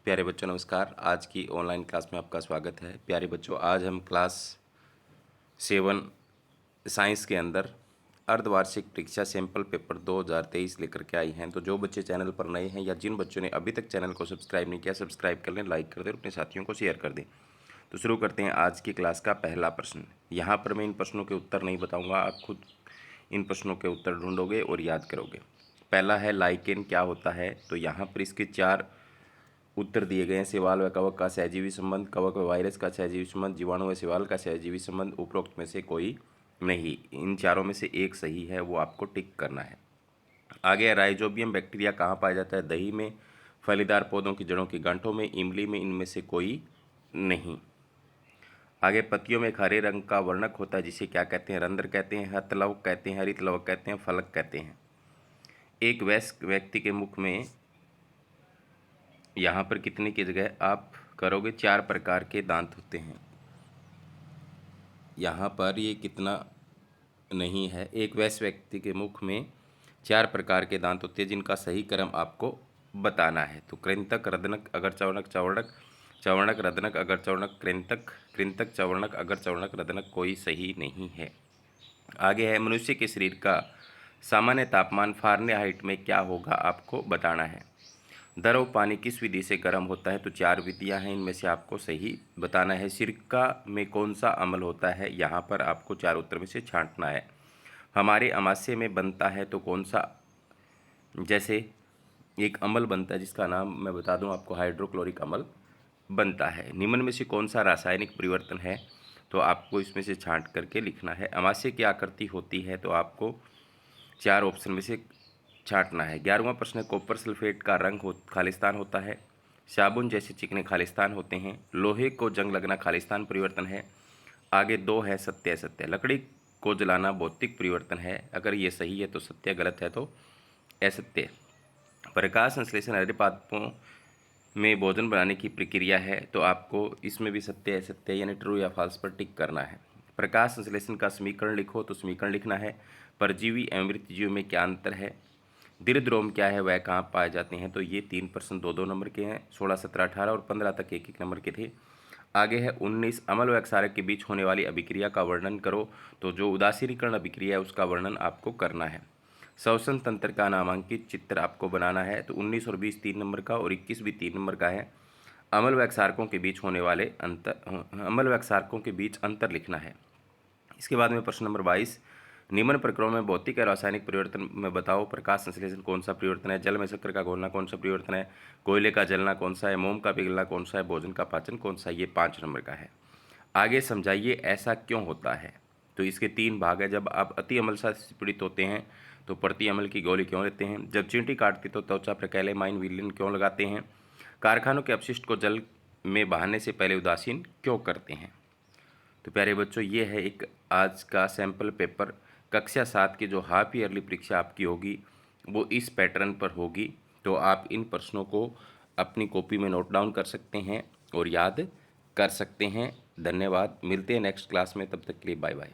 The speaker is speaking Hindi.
प्यारे बच्चों नमस्कार। आज की ऑनलाइन क्लास में आपका स्वागत है। प्यारे बच्चों, आज हम क्लास 7 साइंस के अंदर अर्धवार्षिक परीक्षा सैंपल पेपर 2023 लेकर के आई हैं। तो जो बच्चे चैनल पर नए हैं या जिन बच्चों ने अभी तक चैनल को सब्सक्राइब नहीं किया, सब्सक्राइब कर लें, लाइक कर दें और अपने साथियों को शेयर कर दें। तो शुरू करते हैं आज की क्लास का पहला प्रश्न। यहाँ पर मैं इन प्रश्नों के उत्तर नहीं बताऊँगा, आप खुद इन प्रश्नों के उत्तर ढूंढोगे और याद करोगे। पहला है लाइकेन क्या होता है। तो यहाँ पर इसके 4 उत्तर दिए गए हैं। शैवाल व कवक का सहजीवी संबंध, कवक व वायरस का सहजीवी संबंध, जीवाणु व शैवाल का सहजीवी संबंध, उपरोक्त में से कोई नहीं। इन चारों में से एक सही है, वो आपको टिक करना है। आगे, राइजोबियम बैक्टीरिया कहाँ पाया जाता है। दही में, फलीदार पौधों की जड़ों की गांठों में, इमली में, इनमें से कोई नहीं। आगे, पत्तियों में एक हरे रंग का वर्णक होता है जिसे क्या कहते हैं। रंध्र कहते हैं, हतलवक कहते हैं, हरित लवक कहते हैं, फलक कहते हैं। एक वयस्क व्यक्ति के मुख में यहाँ पर कितने की जगह आप करोगे 4 प्रकार के दांत होते हैं। यहाँ पर ये कितना नहीं है। एक वयस्क व्यक्ति के मुख में 4 प्रकार के दांत होते हैं जिनका सही क्रम आपको बताना है। तो कृंतक, रदनक, अगर चवर्णक, चवर्णक, चवर्णक, रदनक, अगर चवर्णक, कृंतक, कृंतक, चवर्णक, अगर चवर्णक, रदनक, कोई सही नहीं है। आगे है, मनुष्य के शरीर का सामान्य तापमान फ़ारेनहाइट में क्या होगा, आपको बताना है। द्रव पानी किस विधि से गर्म होता है। तो 4 विधियां हैं, इनमें से आपको सही बताना है। सिरका में कौन सा अम्ल होता है, यहाँ पर आपको 4 उत्तर में से छांटना है। हमारे अमाशय में बनता है तो कौन सा, जैसे एक अम्ल बनता है जिसका नाम मैं बता दूं आपको, हाइड्रोक्लोरिक अम्ल बनता है। निम्न में से कौन सा रासायनिक परिवर्तन है, तो आपको इसमें से छांट करके लिखना है। अमाशय की आकृति होती है, तो आपको 4 ऑप्शन में से छांटना है। 11वां प्रश्न है, कॉपर सल्फेट का रंग खालिस्तान होता है। साबुन जैसे चिकने खालिस्तान होते हैं। लोहे को जंग लगना खालिस्तान परिवर्तन है। आगे 2 है, सत्य असत्य। लकड़ी को जलाना भौतिक परिवर्तन है। अगर ये सही है तो सत्य, गलत है तो असत्य। प्रकाश संश्लेषण हरे पादपों में भोजन बनाने की प्रक्रिया है, तो आपको इसमें भी सत्य असत्य यानी ट्रू या फॉल्स पर टिक करना है। प्रकाश संश्लेषण का समीकरण लिखो, तो समीकरण लिखना है। परजीवी एवं मृतजीव में क्या अंतर है। दीर्घद्रोम क्या है, वह कहाँ पाए जाते हैं। तो ये 3 प्रश्न 2-2 नंबर के हैं। 16, 17, 18 और 15 तक 1-1 नंबर के थे। आगे है 19, अम्ल व क्षारक के बीच होने वाली अभिक्रिया का वर्णन करो। तो जो उदासीनीकरण अभिक्रिया है उसका वर्णन आपको करना है। श्वसन तंत्र का नामांकित चित्र आपको बनाना है। तो 19 और 20 3 नंबर का और 21 भी 3 नंबर का है। अम्ल व क्षारकों के बीच होने वाले अम्ल व क्षारकों के बीच अंतर लिखना है। इसके बाद में प्रश्न नंबर 22, निम्न प्रकरणों में भौतिक या रासायनिक परिवर्तन में बताओ। प्रकाश संश्लेषण कौन सा परिवर्तन है। जल में शक्कर का घोलना कौन सा परिवर्तन है। कोयले का जलना कौन सा है। मोम का पिघलना कौन सा है। भोजन का पाचन कौन सा है। ये 5 नंबर का है। आगे समझाइए ऐसा क्यों होता है। तो इसके 3 भाग है। जब आप अति अम्ल से पीड़ित होते हैं तो प्रति अम्ल की गोली क्यों लेते हैं। जब चींटी काटती तो त्वचा पर कैलेमाइन विलेन क्यों लगाते हैं। कारखानों के अपशिष्ट को जल में बहाने से पहले उदासीन क्यों करते हैं। तो प्यारे बच्चों, ये है एक आज का सैम्पल पेपर। कक्षा 7 की जो हाफ ईयरली परीक्षा आपकी होगी वो इस पैटर्न पर होगी। तो आप इन प्रश्नों को अपनी कॉपी में नोट डाउन कर सकते हैं और याद कर सकते हैं। धन्यवाद। मिलते हैं नेक्स्ट क्लास में, तब तक के लिए बाय बाय।